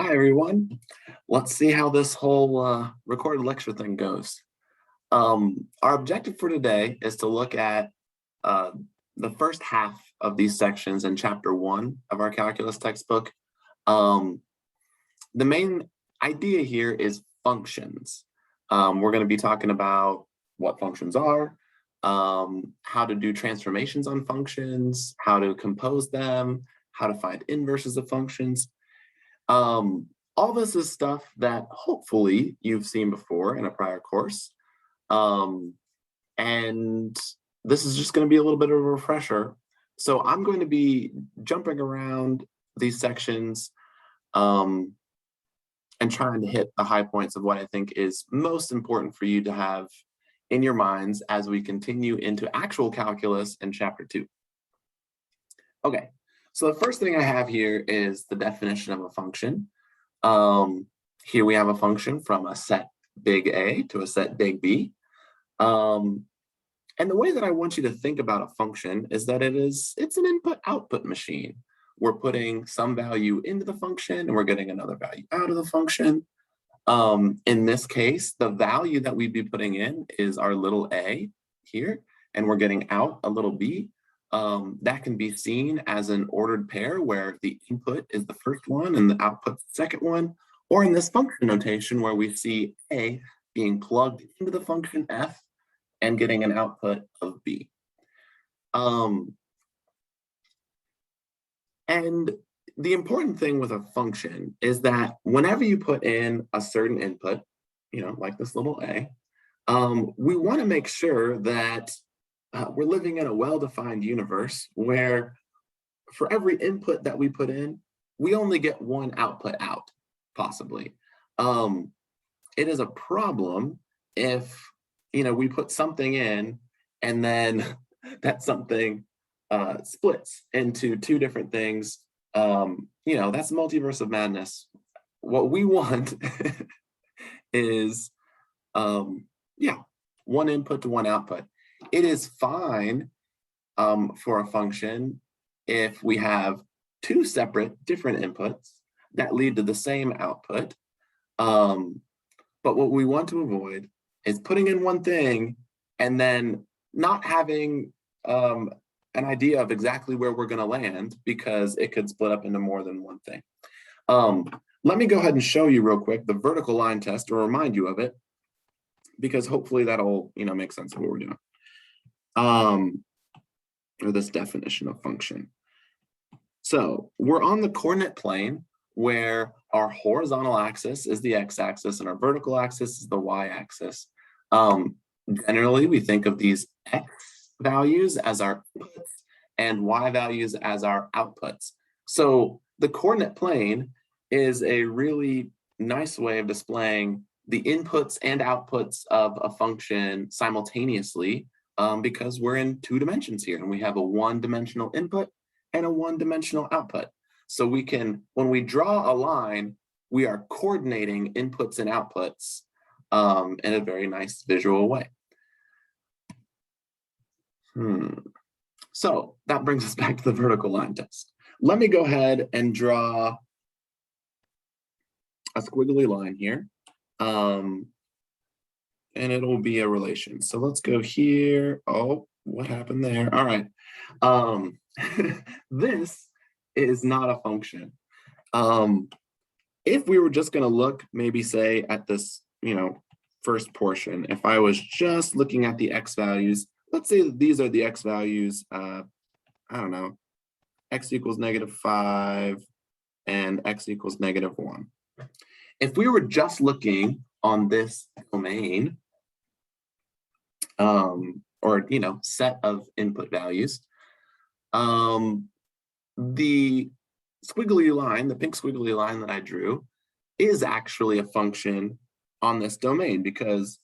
Hi, everyone. Let's see how this whole recorded lecture thing goes. Our objective for today is to look at uh, the first half of these sections in chapter 1 of our calculus textbook. Um, the main idea here is functions. We're going to be talking about what functions are, how to do transformations on functions, how to compose them, how to find inverses of functions. All this is stuff that hopefully you've seen before in a prior course. And this is just going to be a little bit of a refresher. So I'm going to be jumping around these sections and trying to hit the high points of what I think is most important for you to have in your minds as we continue into actual calculus in chapter 2. Okay, so the first thing I have here is the definition of a function. Here we have a function from a set big A to a set big B. And the way that I want you to think about a function is that it's an input-output machine. We're putting some value into the function and we're getting another value out of the function. In this case, the value that we'd be putting in is our little a here, and we're getting out a little b. That can be seen as an ordered pair where the input is the first one and the output the second one, or in this function notation where we see a being plugged into the function f and getting an output of b. And the important thing with a function is that whenever you put in a certain input, like this little a, we want to make sure that we're living in a well-defined universe where for every input that we put in, we only get one output out, possibly. It is a problem if, we put something in and then that something splits into two different things. That's multiverse of madness. What we want is, one input to one output. It is fine for a function if we have two separate different inputs that lead to the same output. But what we want to avoid is putting in one thing and then not having an idea of exactly where we're going to land because it could split up into more than one thing. Let me go ahead and show you real quick the vertical line test or remind you of it, because hopefully that'll make sense of what we're doing. Or this definition of function. So we're on the coordinate plane where our horizontal axis is the x-axis and our vertical axis is the y-axis. Generally, we think of these x values as our inputs and y values as our outputs. So the coordinate plane is a really nice way of displaying the inputs and outputs of a function simultaneously, because we're in two dimensions here and we have a one-dimensional input and a one-dimensional output. So we can, when we draw a line, we are coordinating inputs and outputs in a very nice visual way. So that brings us back to the vertical line test. Let me go ahead and draw a squiggly line here. And it'll be a relation. So let's go here. Oh, what happened there? All right. This is not a function. If we were just going to look, maybe say at this, first portion, if I was just looking at the x values, let's say that these are the x values, I don't know, x equals -5 and x equals -1. If we were just looking on this domain, or set of input values, the squiggly line, the pink squiggly line that I drew, is actually a function on this domain, because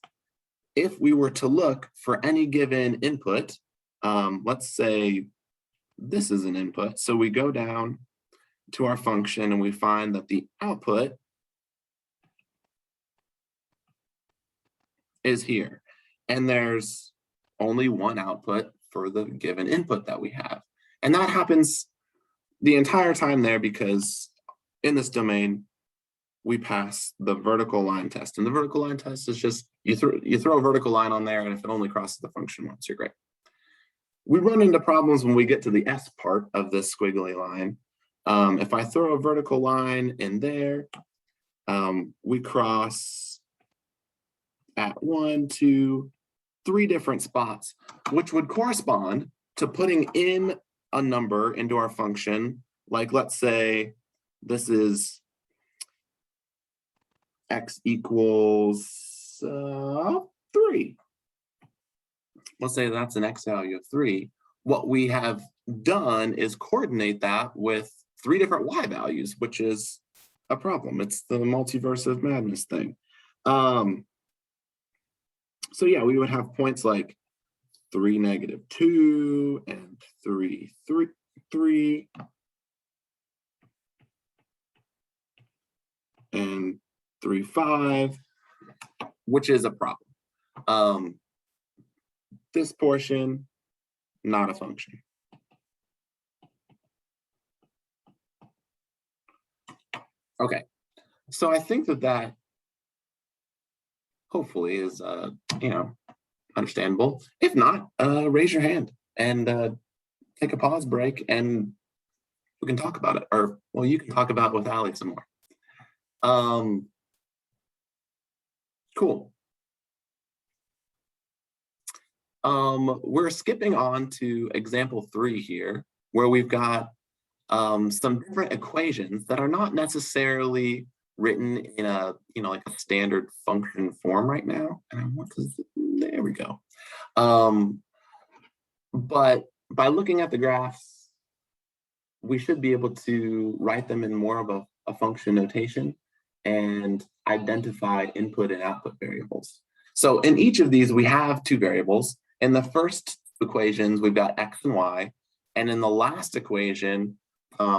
if we were to look for any given input, let's say this is an input, so we go down to our function and we find that the output is here. And there's only one output for the given input that we have. And that happens the entire time there because in this domain, we pass the vertical line test. And the vertical line test is just, you throw a vertical line on there, and if it only crosses the function once, you're great. We run into problems when we get to the S part of this squiggly line. If I throw a vertical line in there, we cross at 1, 2, 3 different spots, which would correspond to putting in a number into our function. Like, let's say this is x equals 3. Let's say that's an x value of 3. What we have done is coordinate that with 3 different y values, which is a problem. It's the multiverse of madness thing. So yeah, we would have points like 3, -2, and 3, 3, 3, and 3, 5, which is a problem. This portion, not a function. Okay, so I think that hopefully is, understandable. If not, raise your hand and take a pause break, and we can talk about it. Or, well, you can talk about it with Allie some more. Cool. We're skipping on to example 3 here, where we've got some different equations that are not necessarily written in a, like a standard function form right now. And I want to, there we go. But by looking at the graphs, we should be able to write them in more of a function notation and identify input and output variables. So in each of these, we have 2 variables. In the first equations, we've got x and y. And in the last equation,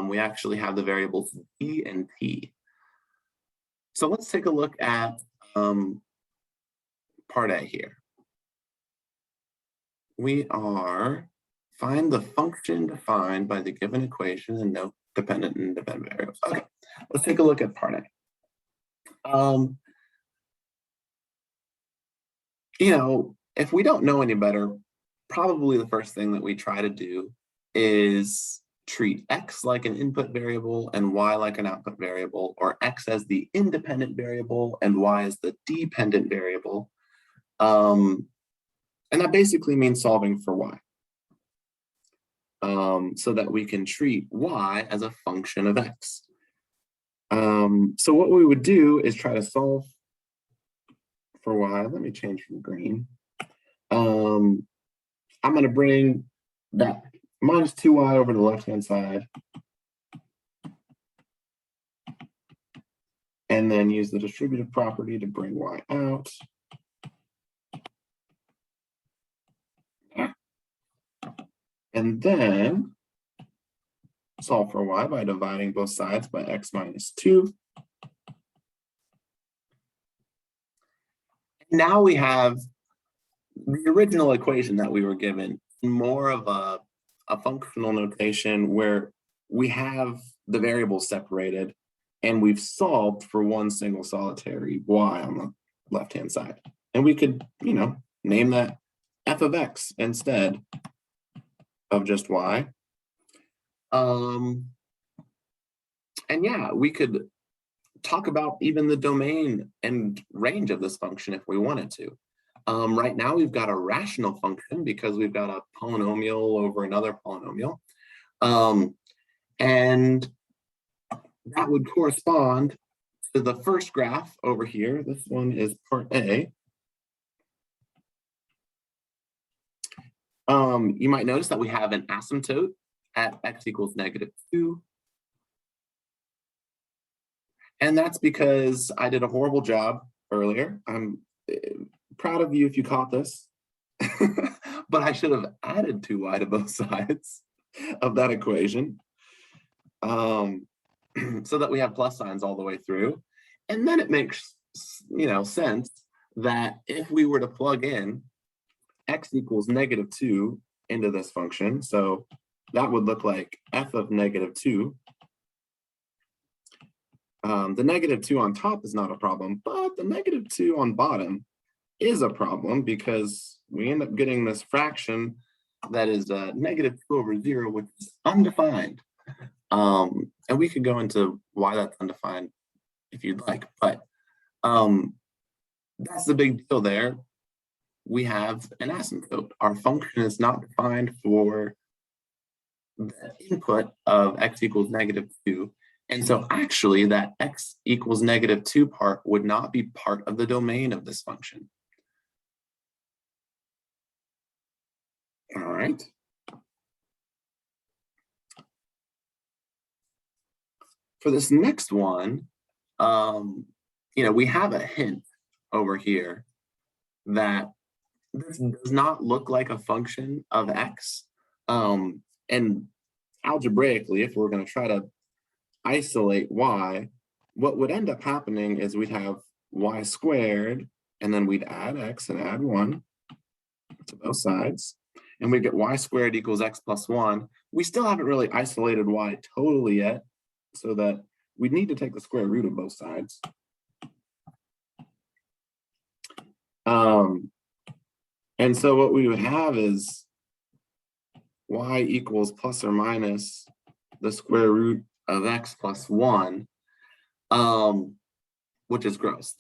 we actually have the variables b and t. So let's take a look at part A here. We are, find the function defined by the given equation and note dependent and independent variables. Okay, let's take a look at part A. If we don't know any better, probably the first thing that we try to do is treat x like an input variable and y like an output variable, or x as the independent variable and y as the dependent variable. And that basically means solving for y. So that we can treat y as a function of x. So what we would do is try to solve for y. Let me change from green. I'm going to bring that minus 2y over to the left-hand side, and then use the distributive property to bring y out. And then solve for y by dividing both sides by x minus 2. Now we have the original equation that we were given, more of a functional notation where we have the variables separated and we've solved for one single solitary y on the left-hand side. And we could, name that f of x instead of just y. And yeah, we could talk about even the domain and range of this function if we wanted to. Right now, we've got a rational function because we've got a polynomial over another polynomial. And that would correspond to the first graph over here. This one is part A. You might notice that we have an asymptote at x equals -2. And that's because I did a horrible job earlier. I'm proud of you if you caught this, but I should have added 2y to both sides of that equation, so that we have plus signs all the way through. And then it makes sense that if we were to plug in x equals -2 into this function, so that would look like f of -2 The -2 on top is not a problem, but the -2 on bottom is a problem because we end up getting this fraction that is -2/0, which is undefined. And we could go into why that's undefined if you'd like, but um, that's the big deal there. We have an asymptote. Our function is not defined for the input of x equals -2. And so actually that x equals -2 part would not be part of the domain of this function. All right. For this next one, we have a hint over here that this does not look like a function of x. And algebraically, if we're going to try to isolate y, what would end up happening is we'd have y squared, and then we'd add x and add 1 to both sides, and we get y squared equals x plus 1. We still haven't really isolated y totally yet, so that we'd need to take the square root of both sides. And so what we would have is y equals plus or minus the square root of x plus 1, which is gross.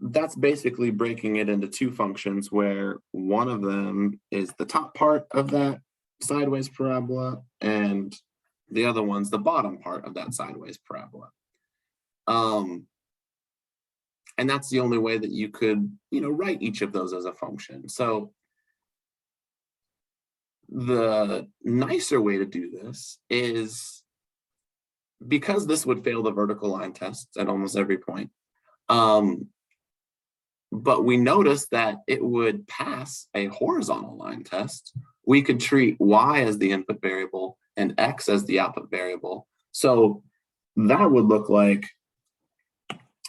That's basically breaking it into two functions where one of them is the top part of that sideways parabola and the other one's the bottom part of that sideways parabola. And that's the only way that you could, write each of those as a function. So the nicer way to do this is, because this would fail the vertical line test at almost every point, but we noticed that it would pass a horizontal line test, we could treat y as the input variable and x as the output variable. So that would look like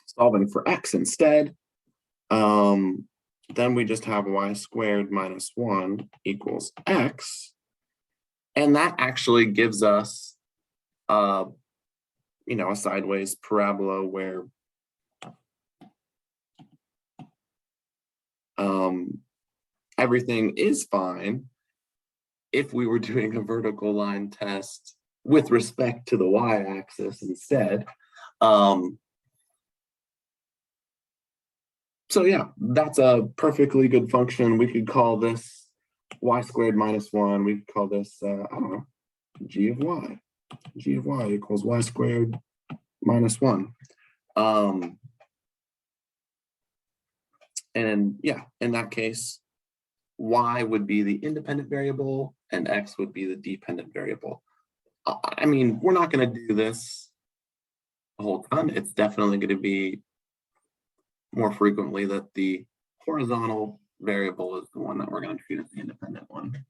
solving for x instead. Then we just have y squared minus 1 equals x. And that actually gives us, a sideways parabola where everything is fine if we were doing a vertical line test with respect to the y-axis instead. So yeah, that's a perfectly good function. We could call this y squared minus 1. We could call this, g of y. G of y equals y squared minus 1. And yeah, in that case, y would be the independent variable and x would be the dependent variable. I mean, we're not going to do this a whole ton. It's definitely going to be more frequently that the horizontal variable is the one that we're going to treat as the independent one.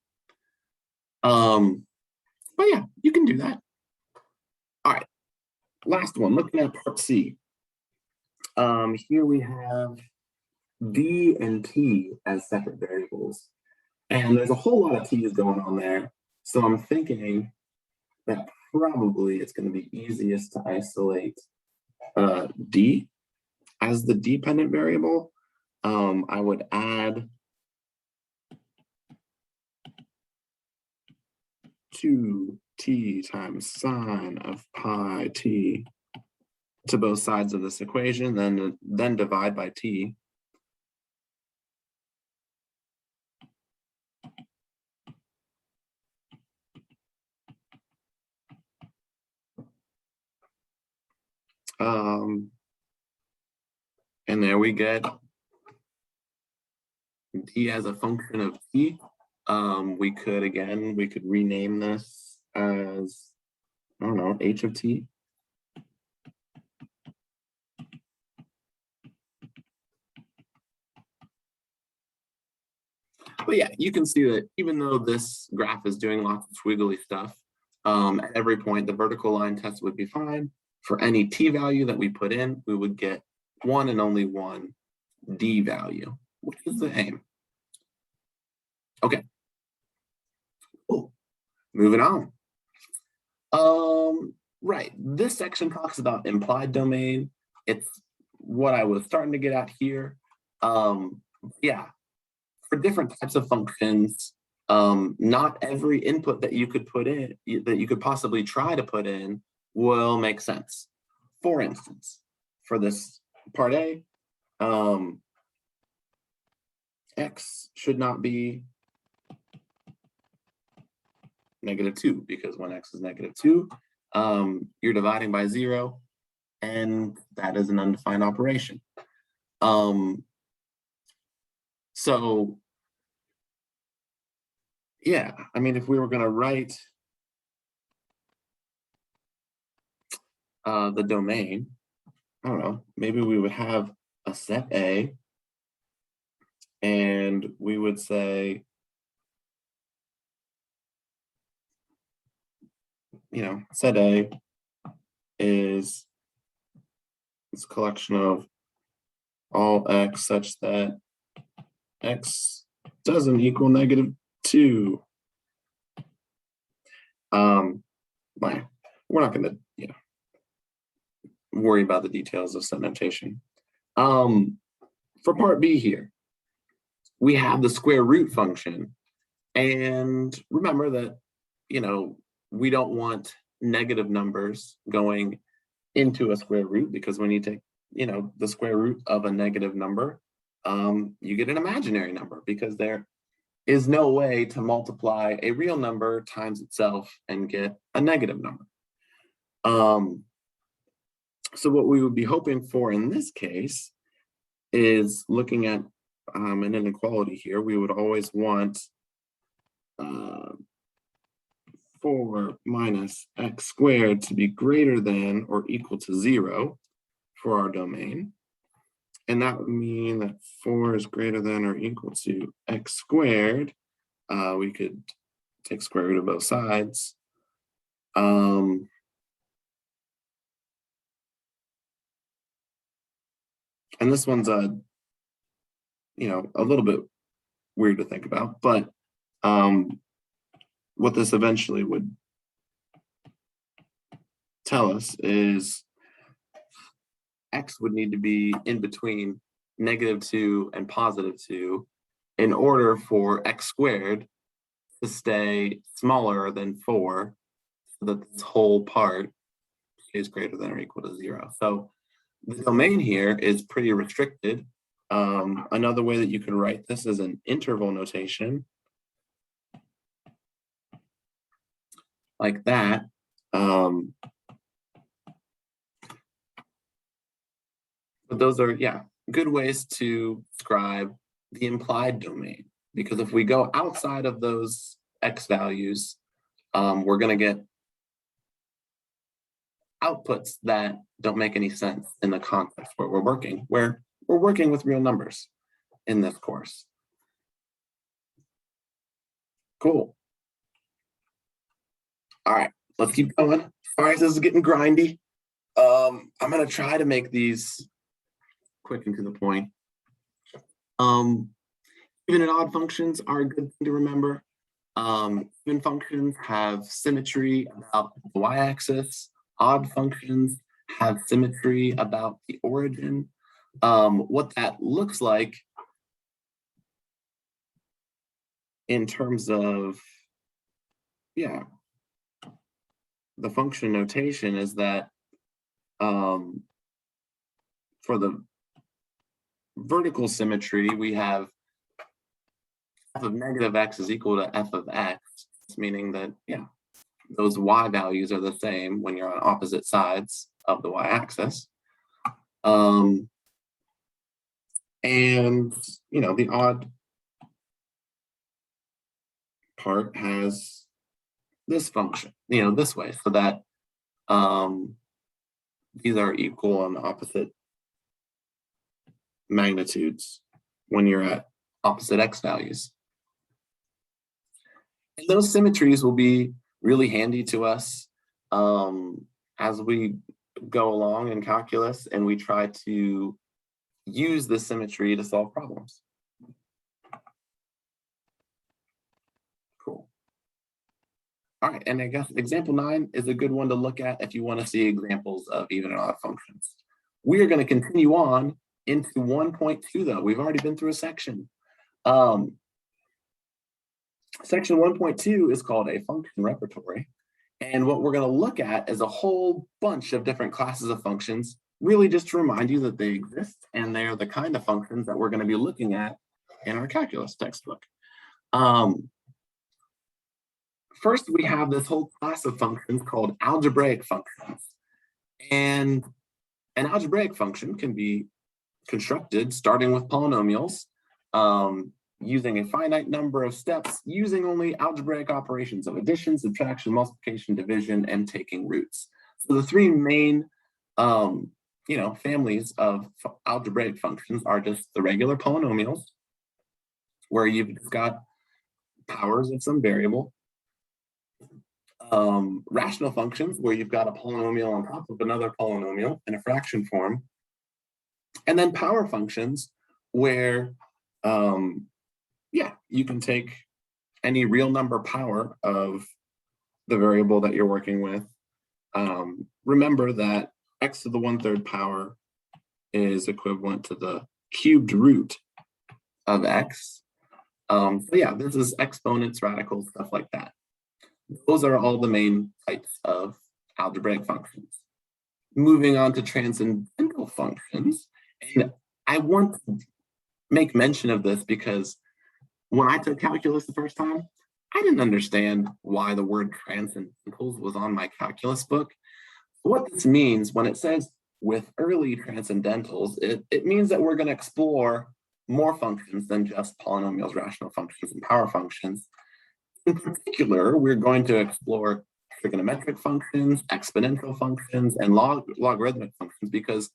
But yeah, you can do that. All right, last one, looking at part C. Here we have d and t as separate variables. And there's a whole lot of t's going on there. So I'm thinking that probably it's going to be easiest to isolate d as the dependent variable. I would add 2t times sine of pi t to both sides of this equation, then divide by t. And there we get d as a function of t. We could rename this as, I don't know, h of t. But yeah, you can see that even though this graph is doing lots of squiggly stuff, at every point, the vertical line test would be fine. For any t value that we put in, we would get one and only one d value, which is the aim. Okay. Cool. Moving on. Right. This section talks about implied domain. It's what I was starting to get at here. Yeah, for different types of functions, not every input that you could put in, that you could possibly try to put in, will make sense. For instance, for this part A, x should not be -2 because when x is -2, you're dividing by 0, and that is an undefined operation. So yeah, I mean, if we were going to write the domain, I don't know, maybe we would have a set A, and we would say, set A is this collection of all x such that x doesn't equal -2. We're not going to, worry about the details of set notation. For part B here, we have the square root function. And remember that, we don't want negative numbers going into a square root, because when you take, the square root of a negative number, you get an imaginary number, because there is no way to multiply a real number times itself and get a negative number. So what we would be hoping for in this case is looking at an inequality here. We would always want 4 minus x squared to be greater than or equal to 0 for our domain. And that would mean that 4 is greater than or equal to x squared. We could take square root of both sides. And this one's a little bit weird to think about, but what this eventually would tell us is x would need to be in between -2 and +2 in order for x squared to stay smaller than 4, so that this whole part is greater than or equal to 0. So the domain here is pretty restricted. Another way that you can write this is an interval notation, like that. But those are, good ways to describe the implied domain, because if we go outside of those x values, we're going to get outputs that don't make any sense in the context where we're working with real numbers in this course. Cool. All right, let's keep going. All right, this is getting grindy. I'm going to try to make these quick and to the point. Even and odd functions are a good thing to remember. Even functions have symmetry about the y-axis. Odd functions have symmetry about the origin. What that looks like in terms of, the function notation is that for the vertical symmetry, we have f of -x is equal to f of x, meaning that, those y values are the same when you're on opposite sides of the y-axis. And, the odd part has this function, this way, so that these are equal on opposite magnitudes when you're at opposite x values. And those symmetries will be really handy to us as we go along in calculus and we try to use this symmetry to solve problems. Cool. All right, and I guess example 9 is a good one to look at if you want to see examples of even and odd functions. We are going to continue on into 1.2 though. We've already been through a section. Section 1.2 is called a function repertory. And what we're going to look at is a whole bunch of different classes of functions, really just to remind you that they exist and they're the kind of functions that we're going to be looking at in our calculus textbook. First, we have this whole class of functions called algebraic functions. And an algebraic function can be constructed starting with polynomials, using a finite number of steps, using only algebraic operations of addition, subtraction, multiplication, division, and taking roots. So the three main families of algebraic functions are just the regular polynomials, where you've just got powers of some variable, rational functions, where you've got a polynomial on top of another polynomial in a fraction form, and then power functions, where you can take any real number power of the variable that you're working with. Remember that x to the 1/3 power is equivalent to the cubed root of x. This is exponents, radicals, stuff like that. Those are all the main types of algebraic functions. Moving on to transcendental functions, and I want to make mention of this because when I took calculus the first time, I didn't understand why the word transcendentals was on my calculus book. What this means when it says with early transcendentals, it means that we're going to explore more functions than just polynomials, rational functions, and power functions. In particular, we're going to explore trigonometric functions, exponential functions, and logarithmic functions, because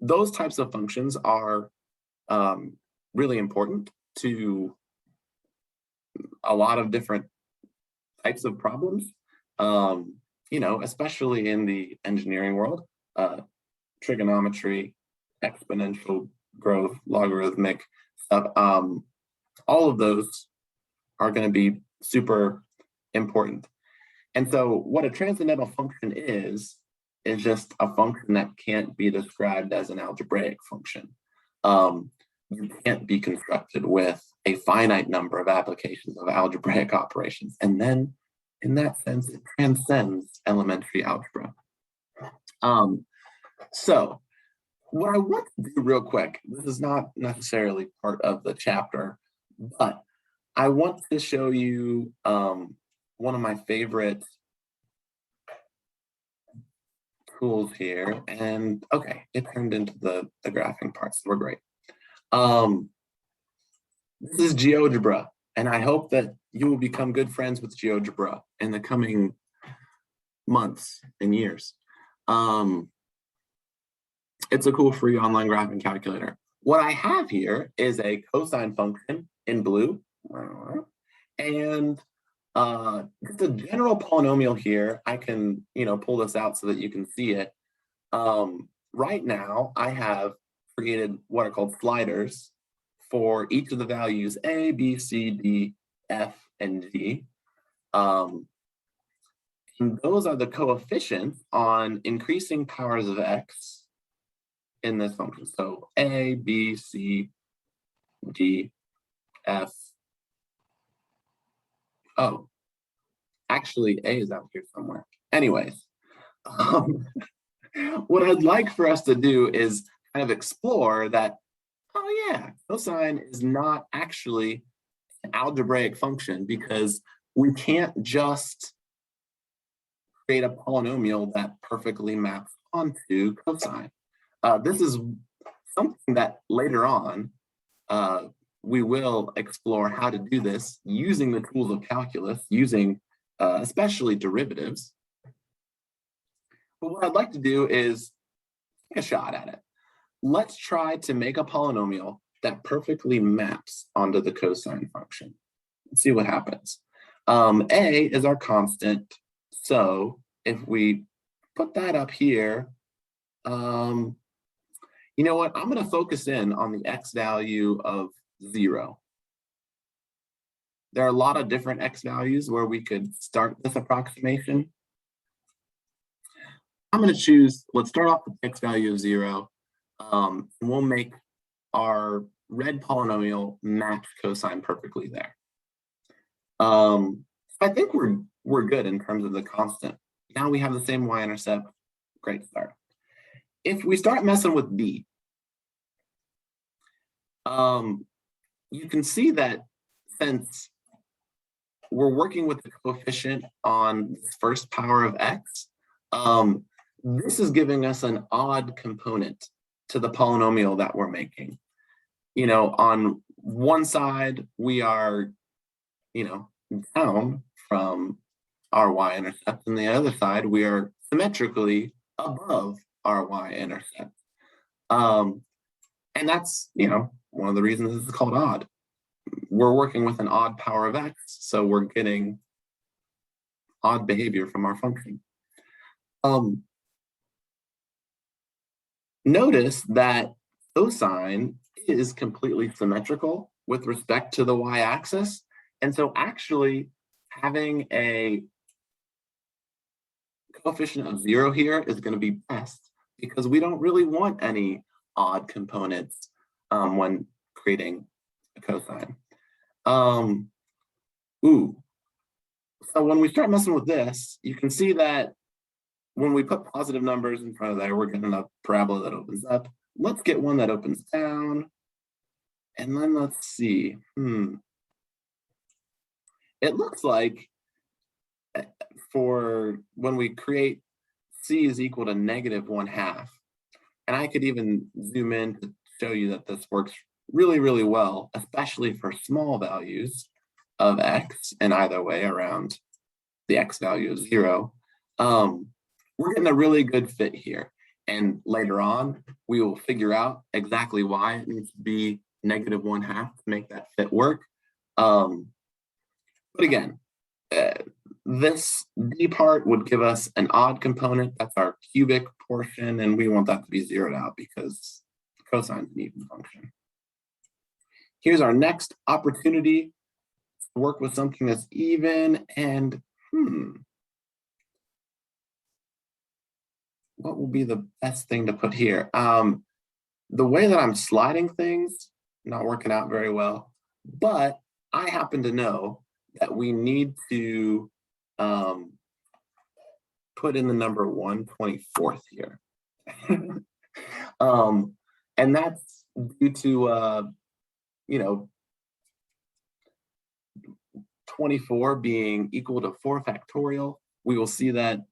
those types of functions are really important to a lot of different types of problems, especially in the engineering world. Trigonometry, exponential growth, logarithmic stuff, all of those are going to be super important. And so what a transcendental function is just a function that can't be described as an algebraic function. You can't be constructed with a finite number of applications of algebraic operations. And then, in that sense, it transcends elementary algebra. So what I want to do real quick, this is not necessarily part of the chapter, but I want to show you one of my favorite tools here. And okay, it turned into the graphing parts. We're great. This is GeoGebra, and I hope that you will become good friends with GeoGebra in the coming months and years. It's a cool free online graphing calculator. What I have here is a cosine function in blue, and just a general polynomial here. I can, pull this out so that you can see it. Right now, I have created what are called sliders for each of the values A, B, C, D, F, and G. And those are the coefficients on increasing powers of x in this function. So A, B, C, D, F. Oh, actually A is out here somewhere. Anyways, what I'd like for us to do is kind of explore that, oh yeah, cosine is not actually an algebraic function, because we can't just create a polynomial that perfectly maps onto cosine. This is something that later on we will explore how to do this using the tools of calculus, using especially derivatives. But what I'd like to do is take a shot at it. Let's try to make a polynomial that perfectly maps onto the cosine function. Let's see what happens. A is our constant. So if we put that up here, you know what? I'm going to focus in on the x value of 0. There are a lot of different x values where we could start this approximation. I'm going to choose, let's start off with x value of 0. And we'll make our red polynomial match cosine perfectly there. I think we're good in terms of the constant. Now we have the same y-intercept. Great start. If we start messing with b, you can see that since we're working with the coefficient on this first power of x, this is giving us an odd component to the polynomial that we're making. You know, on one side, we are, down from our y-intercept, and the other side, we are symmetrically above our y-intercept. And that's, one of the reasons this is called odd. We're working with an odd power of x, so we're getting odd behavior from our function. Notice that cosine is completely symmetrical with respect to the y-axis. And so actually having a coefficient of 0 here is going to be best because we don't really want any odd components when creating a cosine. So when we start messing with this, you can see that when we put positive numbers in front of there, we're getting a parabola that opens up. Let's get one that opens down. And then let's see. It looks like for when we create c is equal to -1/2. And I could even zoom in to show you that this works really, really well, especially for small values of x in either way around the x value of 0. We're getting a really good fit here. And later on, we will figure out exactly why it needs to be -1/2 to make that fit work. But again, this d part would give us an odd component. That's our cubic portion, and we want that to be zeroed out because cosine is an even function. Here's our next opportunity to work with something that's even, and what will be the best thing to put here? The way that I'm sliding things, not working out very well, but I happen to know that we need to put in the number 1/24 here. And that's due to, 24 being equal to 4 factorial. We will see that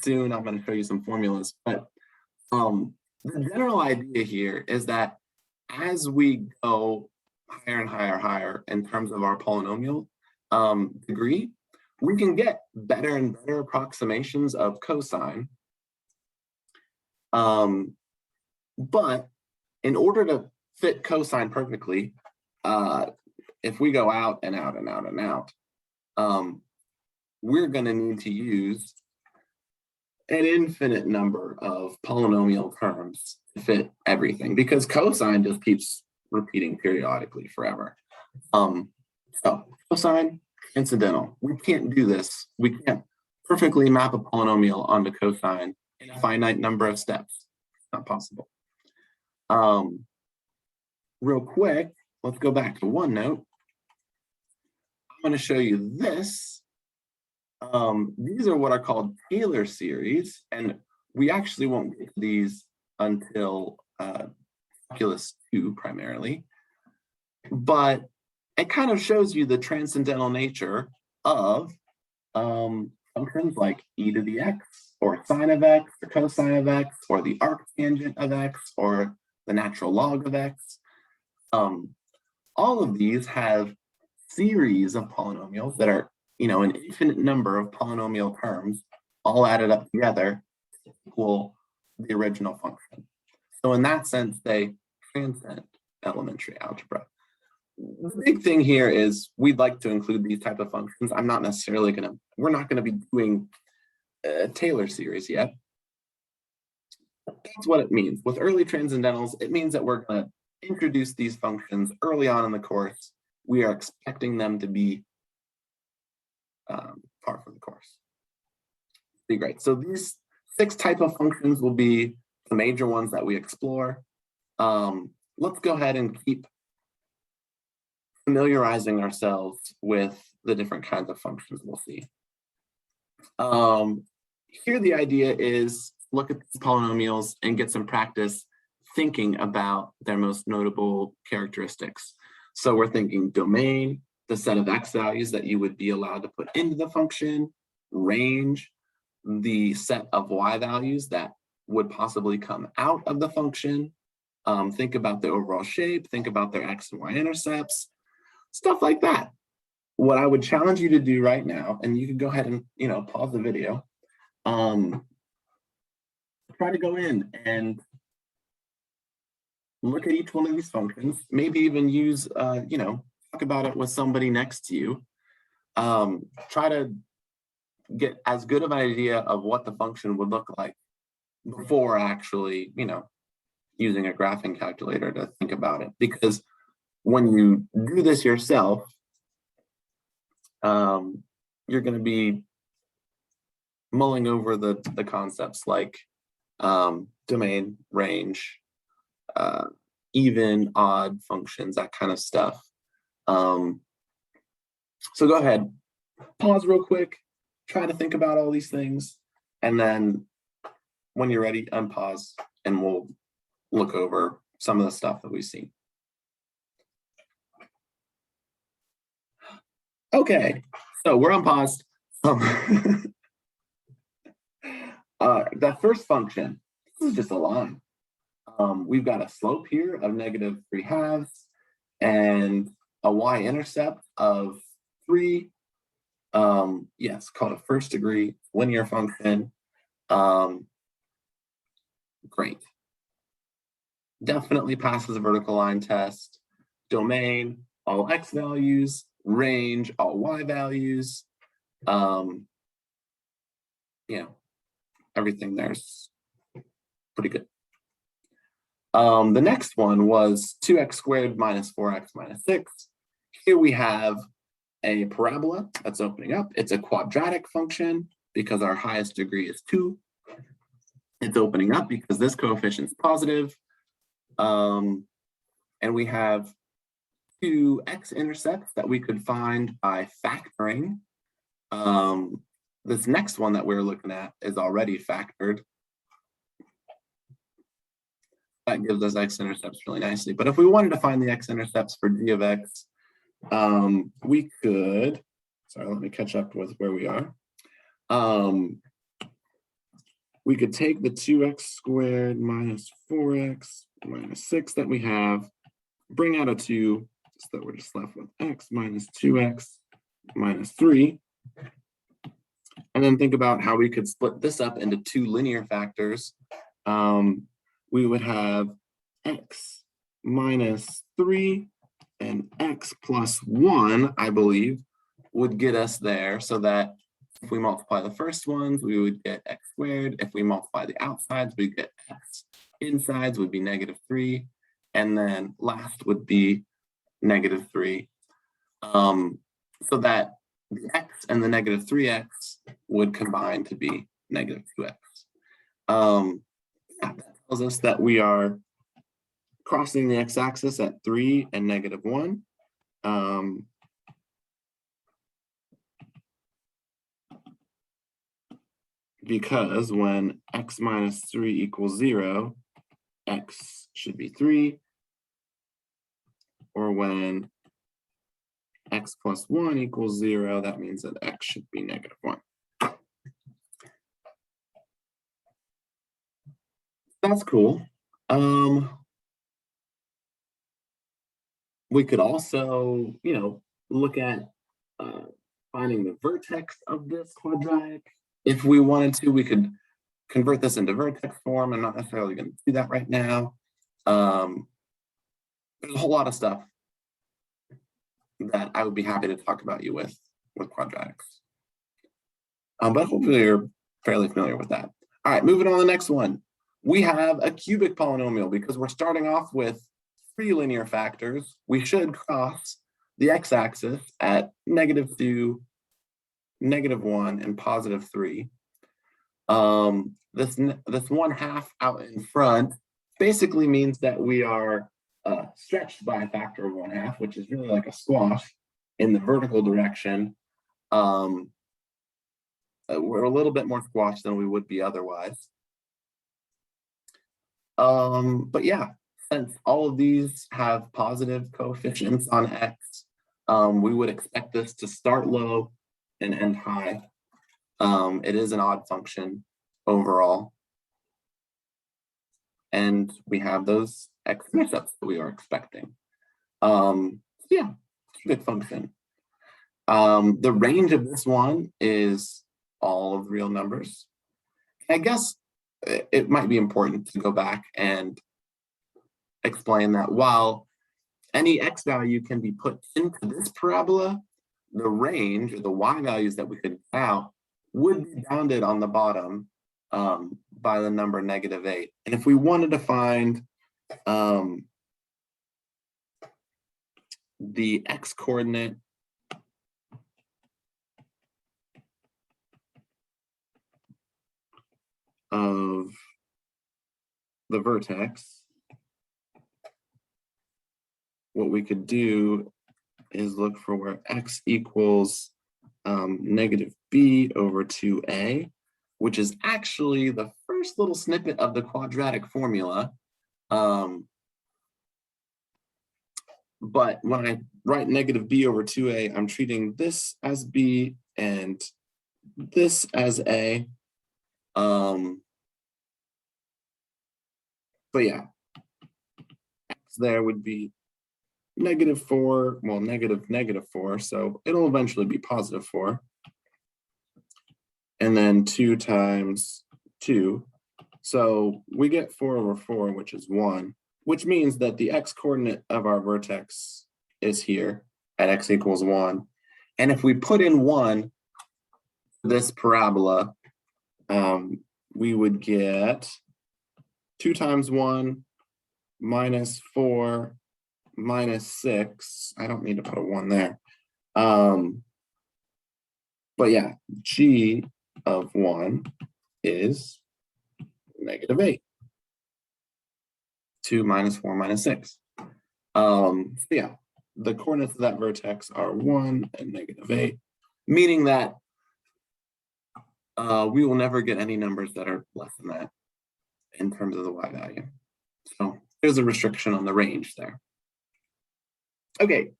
soon. I'm going to show you some formulas. But the general idea here is that as we go higher and higher in terms of our polynomial degree, we can get better and better approximations of cosine. But in order to fit cosine perfectly, if we go out and out and out and out, we're going to need to use an infinite number of polynomial terms to fit everything because cosine just keeps repeating periodically forever. So cosine, incidental. We can't do this. We can't perfectly map a polynomial onto cosine in a finite number of steps. It's not possible. Real quick, let's go back to OneNote. I'm going to show you this. These are what are called Taylor series, and we actually won't get to these until calculus 2 primarily. But it kind of shows you the transcendental nature of functions like e to the x, or sine of x, or cosine of x, or the arctangent of x, or the natural log of x. All of these have series of polynomials that are, an infinite number of polynomial terms all added up together to equal the original function. So in that sense, they transcend elementary algebra. The big thing here is we'd like to include these type of functions. We're not going to be doing a Taylor series yet. That's what it means. With early transcendentals, it means that we're going to introduce these functions early on in the course we are expecting them to be par for the course. Be great. So these 6 type of functions will be the major ones that we explore. Let's go ahead and keep familiarizing ourselves with the different kinds of functions we'll see. Here the idea is look at these polynomials and get some practice thinking about their most notable characteristics. So we're thinking domain, the set of x values that you would be allowed to put into the function, range, the set of y values that would possibly come out of the function. Think about the overall shape, think about their x and y intercepts, stuff like that. What I would challenge you to do right now, and you can go ahead and pause the video, try to go in and look at each one of these functions, maybe even use, talk about it with somebody next to you. Try to get as good of an idea of what the function would look like before actually, using a graphing calculator to think about it. Because when you do this yourself, you're going to be mulling over the concepts like domain, range, even, odd functions, that kind of stuff. So go ahead, pause real quick, try to think about all these things, and then when you're ready, unpause, and we'll look over some of the stuff that we see. Okay, so we're unpaused. That first function, this is just a line. We've got a slope here of -3/2 and a y-intercept of 3. Yes, called a first degree linear function. Great. Definitely passes a vertical line test. Domain, all x values. Range, all y values. Everything there's pretty good. The next one was 2x squared minus 4x minus 6. Here we have a parabola that's opening up. It's a quadratic function because our highest degree is 2. It's opening up because this coefficient is positive. And we have 2 x-intercepts that we could find by factoring. This next one that we're looking at is already factored. That gives us x-intercepts really nicely. But if we wanted to find the x-intercepts for g of x, we could, sorry, let me catch up with where we are. We could take the 2x squared minus 4x minus 6 that we have, bring out a 2, so that we're just left with x minus 2x minus 3. And then think about how we could split this up into 2 linear factors. We would have x minus 3 and x plus 1, I believe, would get us there, so that if we multiply the first ones, we would get x squared. If we multiply the outsides, we get x. Insides would be -3. And then last would be -3. So that the x and the -3x would combine to be -2x. That tells us that we are crossing the x-axis at 3 and -1. Because when x minus 3 equals 0, x should be 3. Or when x plus 1 equals 0, that means that x should be -1. That's cool. We could also, look at finding the vertex of this quadratic. If we wanted to, we could convert this into vertex form. I'm not necessarily going to do that right now. There's a whole lot of stuff that I would be happy to talk about you with quadratics. But hopefully you're fairly familiar with that. All right, moving on to the next one. We have a cubic polynomial because we're starting off with 3 linear factors. We should cross the x-axis at -2, -1, and +3. This 1/2 out in front basically means that we are stretched by a factor of 1/2, which is really like a squash in the vertical direction. We're a little bit more squashed than we would be otherwise. But yeah, since all of these have positive coefficients on x, we would expect this to start low and end high. It is an odd function overall. And we have those x-intercepts that we are expecting. Yeah, it's a good function. The range of this one is all of the real numbers. I guess it might be important to go back and explain that while any x value can be put into this parabola, the range or the y values that we could get out would be bounded on the bottom by the number -8. And if we wanted to find the x coordinate of the vertex, what we could do is look for where x equals -b/2a, which is actually the first little snippet of the quadratic formula. But when I write -b/2a, I'm treating this as b and this as a. But yeah, x there would be -4, well, -4, so it'll eventually be +4. And then 2 times 2. So we get 4/4, which is 1, which means that the x coordinate of our vertex is here at x equals 1. And if we put in 1 this parabola, we would get 2 times 1 -4 -6. I don't need to put a 1 there. But yeah, g of 1 is -8. 2 -4 -6. So yeah, the coordinates of that vertex are 1 and -8, meaning that we will never get any numbers that are less than that in terms of the y value. So there's a restriction on the range there. Okay,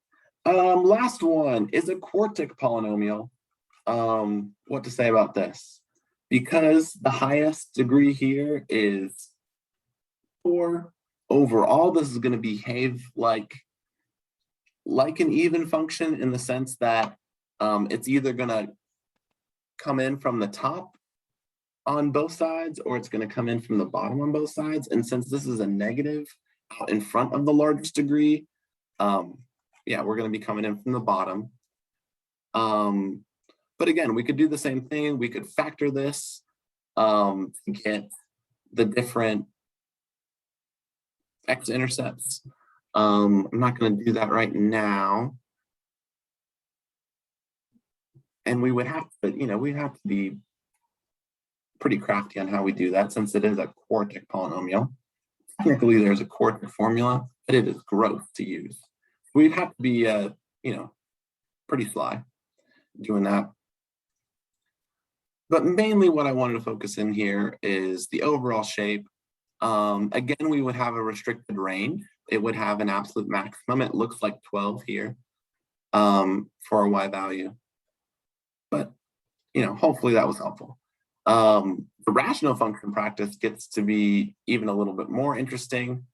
last one is a quartic polynomial. What to say about this? Because the highest degree here is 4, overall this is going to behave like an even function in the sense that it's either going to come in from the top on both sides or it's going to come in from the bottom on both sides. And since this is a negative out in front of the largest degree, yeah, we're going to be coming in from the bottom. But again, we could do the same thing. We could factor this to get the different x-intercepts. I'm not going to do that right now. And we would have to, we have to be pretty crafty on how we do that since it is a quartic polynomial. Technically, there's a quartic formula, but it is gross to use. We'd have to be, pretty sly doing that. But mainly what I wanted to focus in here is the overall shape. Again, we would have a restricted range. It would have an absolute maximum. It looks like 12 here for a y value. But, hopefully that was helpful. The rational function practice gets to be even a little bit more interesting.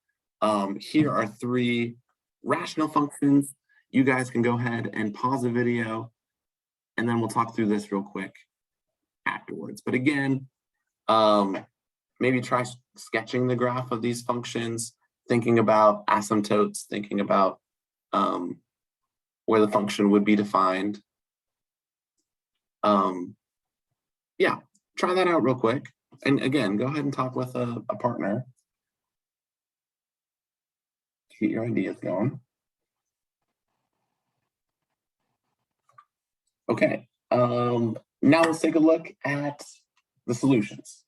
Here are 3 rational functions. You guys can go ahead and pause the video, and then we'll talk through this real quick afterwards. But again, maybe try sketching the graph of these functions, thinking about asymptotes, thinking about where the function would be defined. Yeah, try that out real quick. And again, go ahead and talk with a partner to get your ideas going. Okay, now let's take a look at the solutions.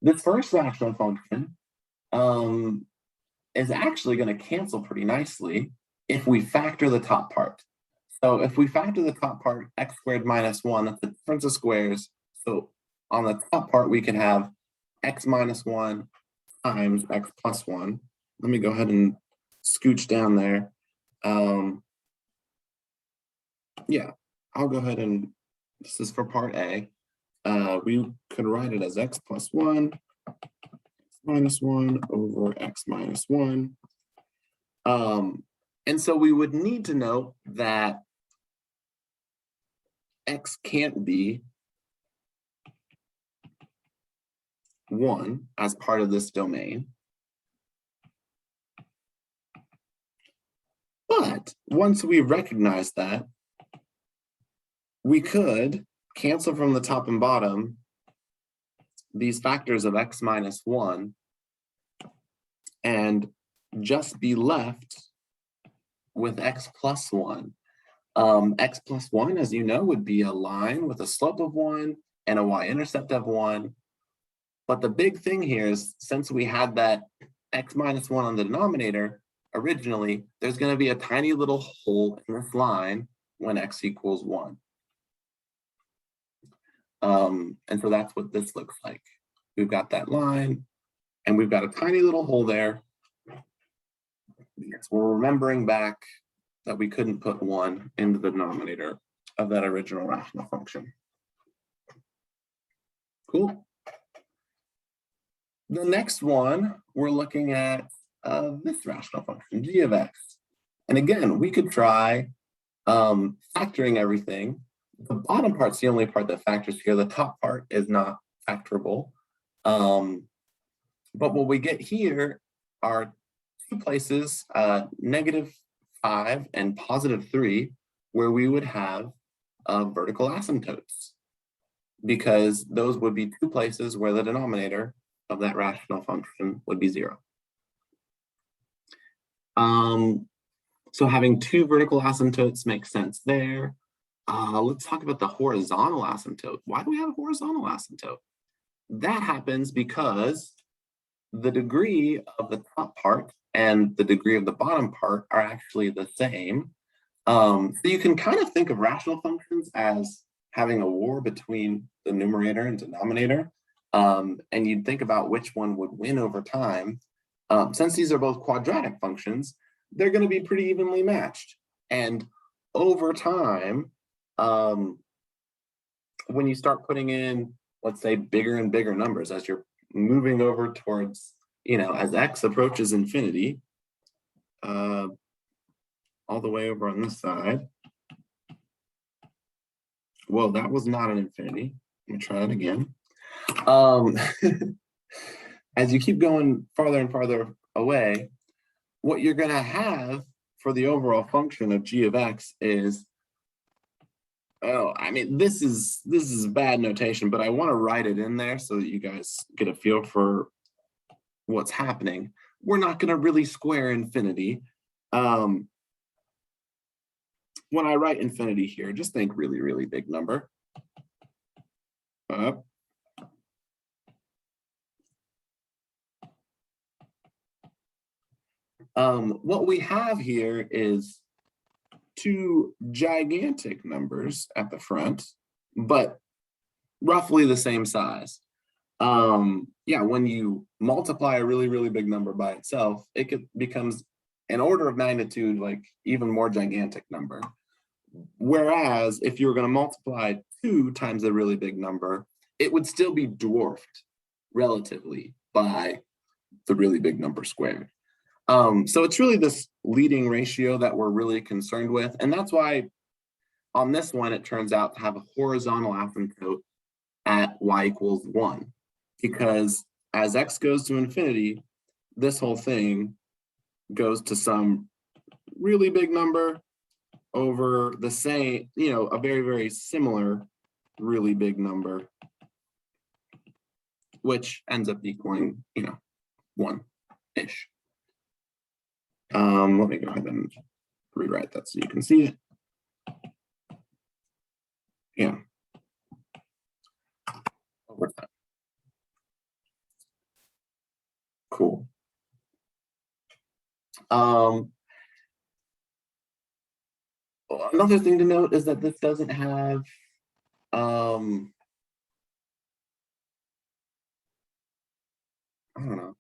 This first rational function is actually going to cancel pretty nicely if we factor the top part. So if we factor the top part, x squared minus 1, that's the difference of squares. So on the top part, we can have x minus 1 times x plus 1. Let me go ahead and scooch down there. Yeah, I'll go ahead and, this is for part A. We could write it as x plus 1 minus 1 over x minus 1. And so we would need to know that x can't be 1 as part of this domain. But once we recognize that, we could cancel from the top and bottom these factors of x minus 1 and just be left with x plus 1. X plus 1, as you know, would be a line with a slope of 1 and a y-intercept of 1. But the big thing here is, since we had that x minus 1 on the denominator originally, there's going to be a tiny little hole in this line when x equals 1. And so that's what this looks like. We've got that line, and we've got a tiny little hole there. Yes, we're remembering back that we couldn't put 1 into the denominator of that original rational function. Cool. The next one, we're looking at this rational function, g of x. And again, we could try factoring everything. The bottom part's the only part that factors here. The top part is not factorable. But what we get here are two places, -5 and +3, where we would have vertical asymptotes, because those would be two places where the denominator of that rational function would be 0. So having two vertical asymptotes makes sense there. Let's talk about the horizontal asymptote. Why do we have a horizontal asymptote? That happens because the degree of the top part and the degree of the bottom part are actually the same. So you can kind of think of rational functions as having a war between the numerator and denominator. And you'd think about which one would win over time. Since these are both quadratic functions, they're going to be pretty evenly matched. And over time, when you start putting in, let's say, bigger and bigger numbers as you're moving over towards, as x approaches infinity, all the way over on this side. Well, that was not an infinity. Let me try it again. As you keep going farther and farther away, what you're going to have for the overall function of g of x is, this is bad notation, but I want to write it in there so that you guys get a feel for what's happening. We're not going to really square infinity. When I write infinity here, just think really, really big number. What we have here is two gigantic numbers at the front, but roughly the same size. When you multiply a really, really big number by itself, becomes an order of magnitude, like even more gigantic number. Whereas if you were going to multiply 2 times a really big number, it would still be dwarfed relatively by the really big number squared. So it's really this leading ratio that we're really concerned with. And that's why on this one, it turns out to have a horizontal asymptote at y equals 1. Because as x goes to infinity, this whole thing goes to some really big number over the same, a very, very similar really big number, which ends up equaling, 1-ish. Let me go ahead and rewrite that so you can see it. over time. Cool. Another thing to note is that this doesn't have I don't know,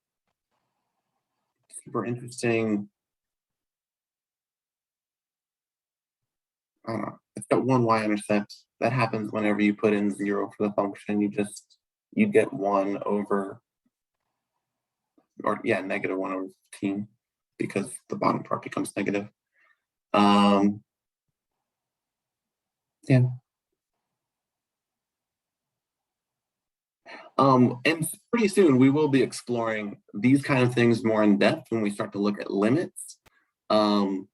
super interesting. I don't know. It's got one y-intercept. That happens whenever you put in 0 for the function. You get 1 over, or yeah, negative 1 over 15 because the bottom part becomes negative. Yeah. And pretty soon we will be exploring these kind of things more in depth when we start to look at limits. One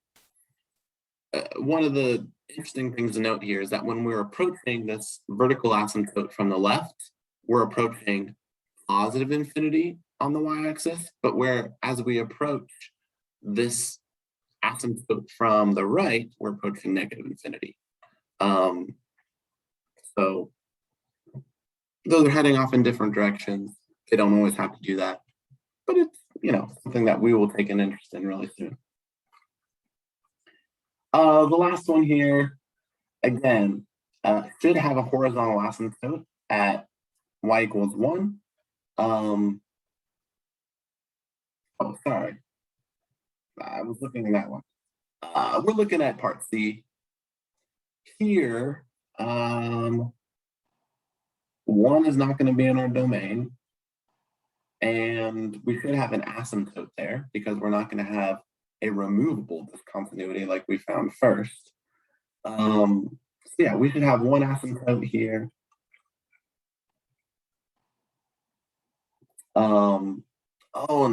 of the interesting things to note here is that when we're approaching this vertical asymptote from the left, we're approaching positive infinity on the y-axis, but as we approach this asymptote from the right, we're approaching negative infinity. So those are heading off in different directions. They don't always have to do that, but it's, something that we will take an interest in really soon. The last one here, again, should have a horizontal asymptote at y equals 1. Oh, sorry. I was looking at that one. We're looking at part C. Here, 1 is not going to be in our domain. And we should have an asymptote there because we're not going to have a removable discontinuity like we found first. So yeah, we should have 1 asymptote here. And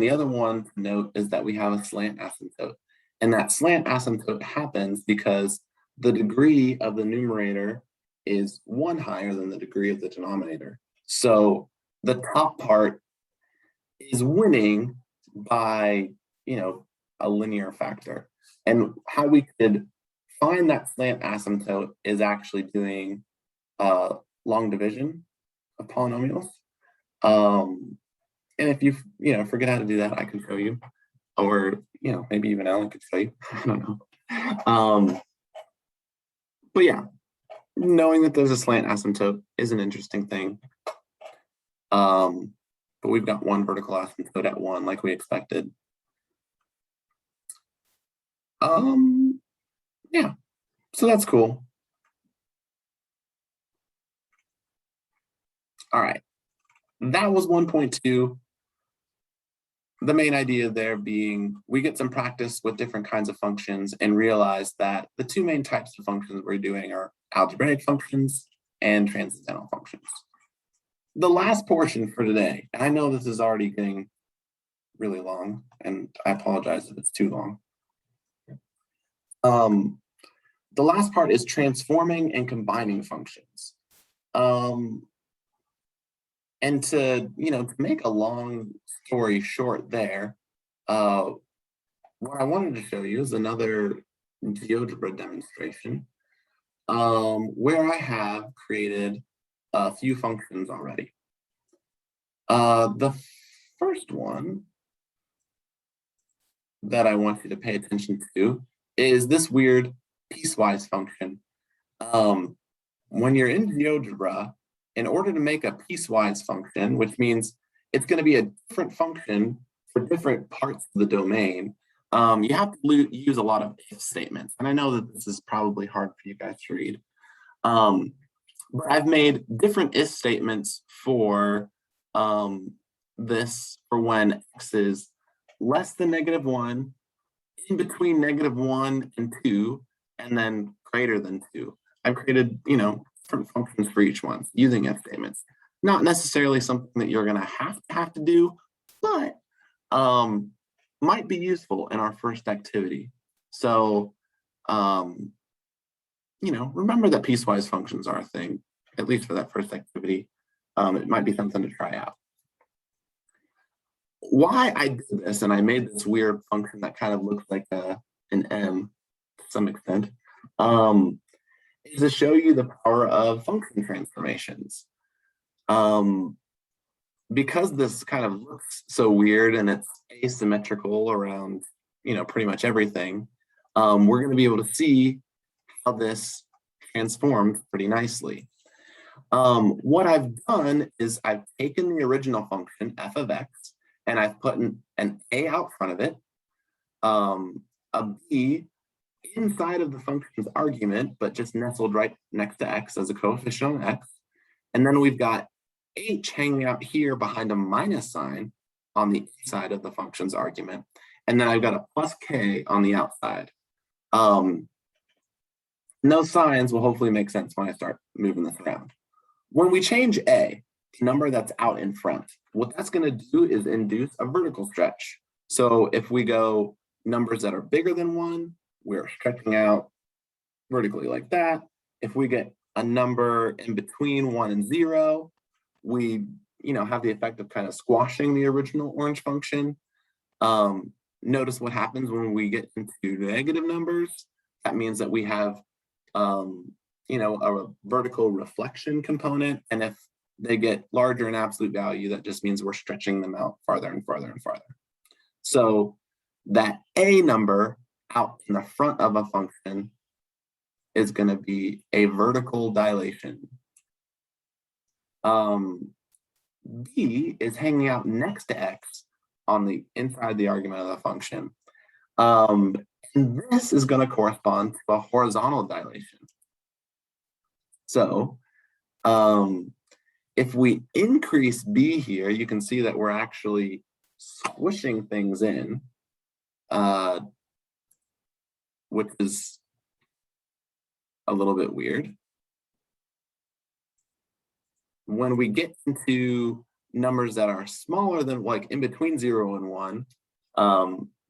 the other one to note is that we have a slant asymptote. And that slant asymptote happens because the degree of the numerator is 1 higher than the degree of the denominator. So the top part is winning by, a linear factor. And how we could find that slant asymptote is actually doing long division of polynomials. And if you, forget how to do that, I can show you. Or, maybe even Alan could show you. I don't know. But yeah, knowing that there's a slant asymptote is an interesting thing. But we've got 1 vertical asymptote at 1, like we expected. Yeah, so that's cool. All right, that was 1.2. The main idea there being we get some practice with different kinds of functions and realize that the 2 main types of functions we're doing are algebraic functions and transcendental functions. The last portion for today, and I know this is already getting really long, and I apologize if it's too long. The last part is transforming and combining functions. And to make a long story short there, what I wanted to show you is another GeoGebra demonstration where I have created a few functions already. The first one that I want you to pay attention to is this weird piecewise function. When you're in GeoGebra, in order to make a piecewise function, which means it's going to be a different function for different parts of the domain, you have to use a lot of if statements. And I know that this is probably hard for you guys to read. But I've made different if statements for this for when x is less than -1, in between -1 and 2, and then greater than 2. I've created, different functions for each one using if statements. Not necessarily something that you're going to have to do, but might be useful in our first activity. So, remember that piecewise functions are a thing, at least for that first activity. It might be something to try out. Why I did this, and I made this weird function that kind of looks like an M to some extent, is to show you the power of function transformations. Because this kind of looks so weird and it's asymmetrical around, pretty much everything, we're going to be able to see how this transformed pretty nicely. What I've done is I've taken the original function f of x and I've put an a out front of it, a b inside of the function's argument, but just nestled right next to x as a coefficient on x. And then we've got h hanging out here behind a minus sign on the inside of the function's argument. And then I've got a plus k on the outside. And those signs will hopefully make sense when I start moving this around. When we change a, the number that's out in front, what that's going to do is induce a vertical stretch. So if we go numbers that are bigger than 1, we're stretching out vertically like that. If we get a number in between 1 and 0, we have the effect of kind of squashing the original orange function. Notice what happens when we get into negative numbers. That means that we have a vertical reflection component, and if they get larger in absolute value, that just means we're stretching them out farther and farther and farther. So that a number out in the front of a function is going to be a vertical dilation. B is hanging out next to x on the inside the argument of the function. And this is going to correspond to a horizontal dilation. So if we increase b here, you can see that we're actually squishing things in, which is a little bit weird. When we get into numbers that are smaller than, like, in between 0 and 1,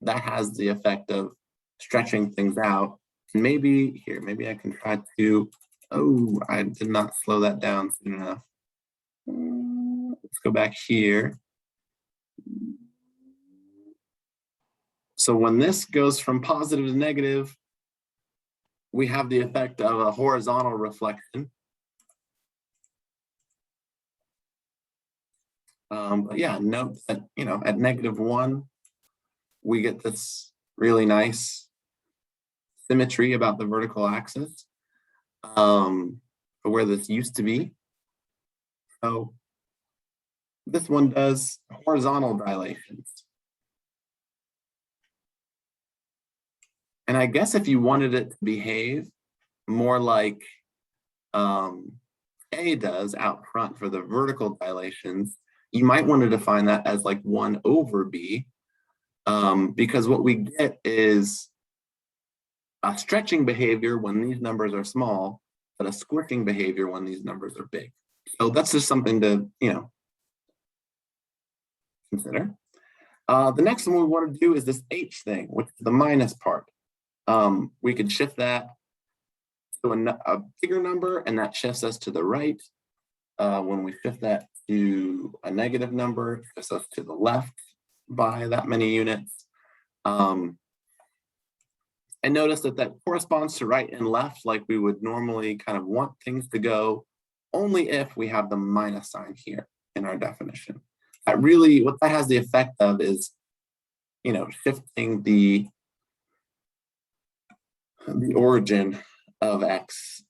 that has the effect of stretching things out. Maybe I can try to, I did not slow that down soon enough. Let's go back here. So when this goes from positive to negative, we have the effect of a horizontal reflection. But yeah, note that, at -1, we get this really nice symmetry about the vertical axis, where this used to be. So this one does horizontal dilations. And I guess if you wanted it to behave more like A does out front for the vertical dilations, you might want to define that as like 1 over B, because what we get is a stretching behavior when these numbers are small, but a squishing behavior when these numbers are big. So that's just something to, consider. The next one we want to do is this H thing, which is the minus part. We could shift that to a bigger number, and that shifts us to the right. When we shift that to a negative number, it shifts us to the left by that many units. And notice that corresponds to right and left, like we would normally kind of want things to go, only if we have the minus sign here in our definition. That really, what that has the effect of is, shifting the origin of x,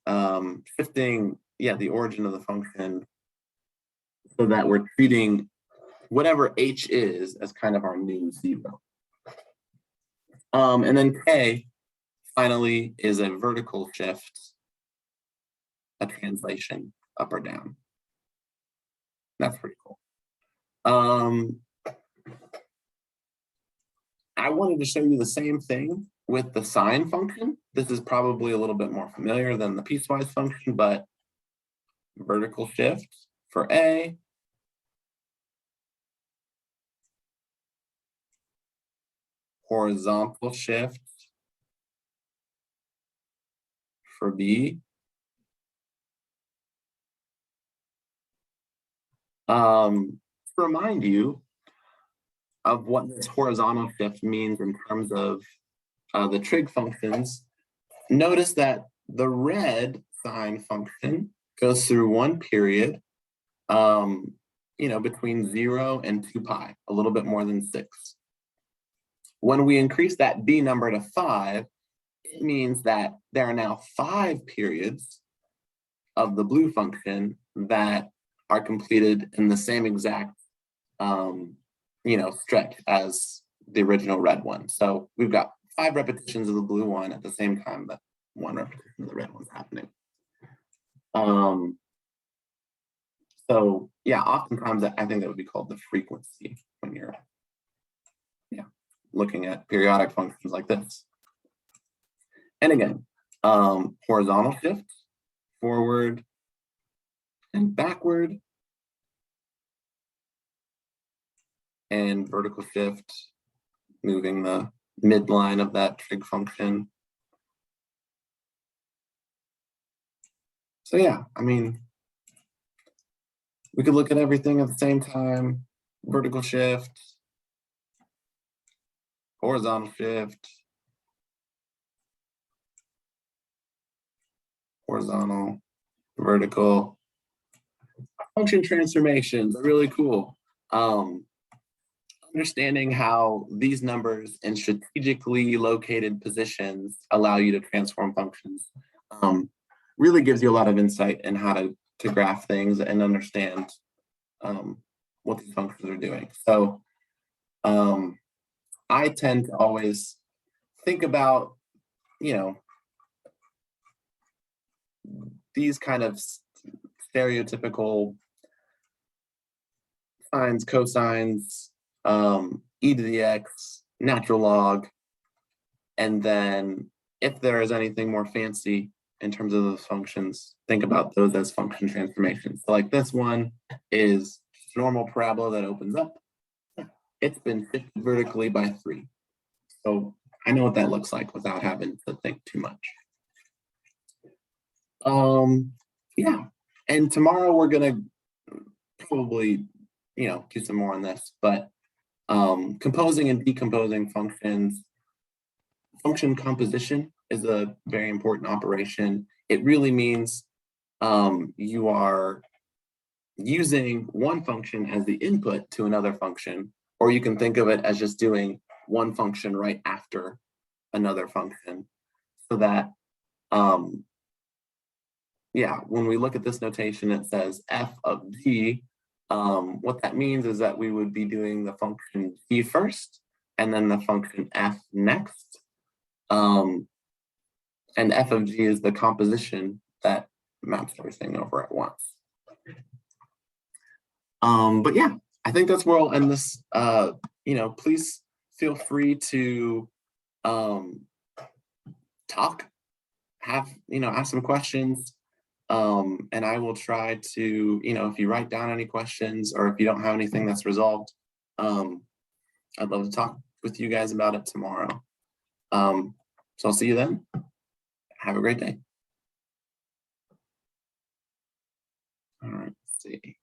shifting, the origin of the function, so that we're treating whatever h is as kind of our new 0. And then k, finally, is a vertical shift, a translation up or down. That's pretty cool. I wanted to show you the same thing with the sine function. This is probably a little bit more familiar than the piecewise function, but vertical shift for A, horizontal shift for B. To remind you of what this horizontal shift means in terms of the trig functions, notice that the red sine function goes through one period, between 0 and 2 pi, a little bit more than 6. When we increase that b number to 5, it means that there are now 5 periods of the blue function that are completed in the same exact stretch as the original red one. So we've got 5 repetitions of the blue one at the same time that 1 repetition of the red one's happening. So yeah, oftentimes I think that would be called the frequency when you're looking at periodic functions like this. And again, horizontal shift, forward and backward, and vertical shift, moving the midline of that trig function. So yeah, I mean, we could look at everything at the same time. Vertical shift, horizontal shift, horizontal, vertical. Function transformations are really cool. Understanding how these numbers in strategically located positions allow you to transform functions really gives you a lot of insight in how to graph things and understand what these functions are doing. So I tend to always think about, these kind of stereotypical sines, cosines, e to the x, natural log, and then if there is anything more fancy in terms of those functions, think about those as function transformations. So like this one is normal parabola that opens up. It's been shifted vertically by 3. So I know what that looks like without having to think too much. Yeah, and tomorrow we're gonna probably, do some more on this, but composing and decomposing functions. Function composition is a very important operation. It really means you are using one function as the input to another function, or you can think of it as just doing one function right after another function, so that when we look at this notation, it says f of g. What that means is that we would be doing the function g first, and then the function f next. And f of g is the composition that maps everything over at once. But yeah, I think that's where I'll end this. Please feel free to talk, ask some questions. And I will try to, if you write down any questions or if you don't have anything that's resolved, I'd love to talk with you guys about it tomorrow. So I'll see you then. Have a great day. All right, let's see.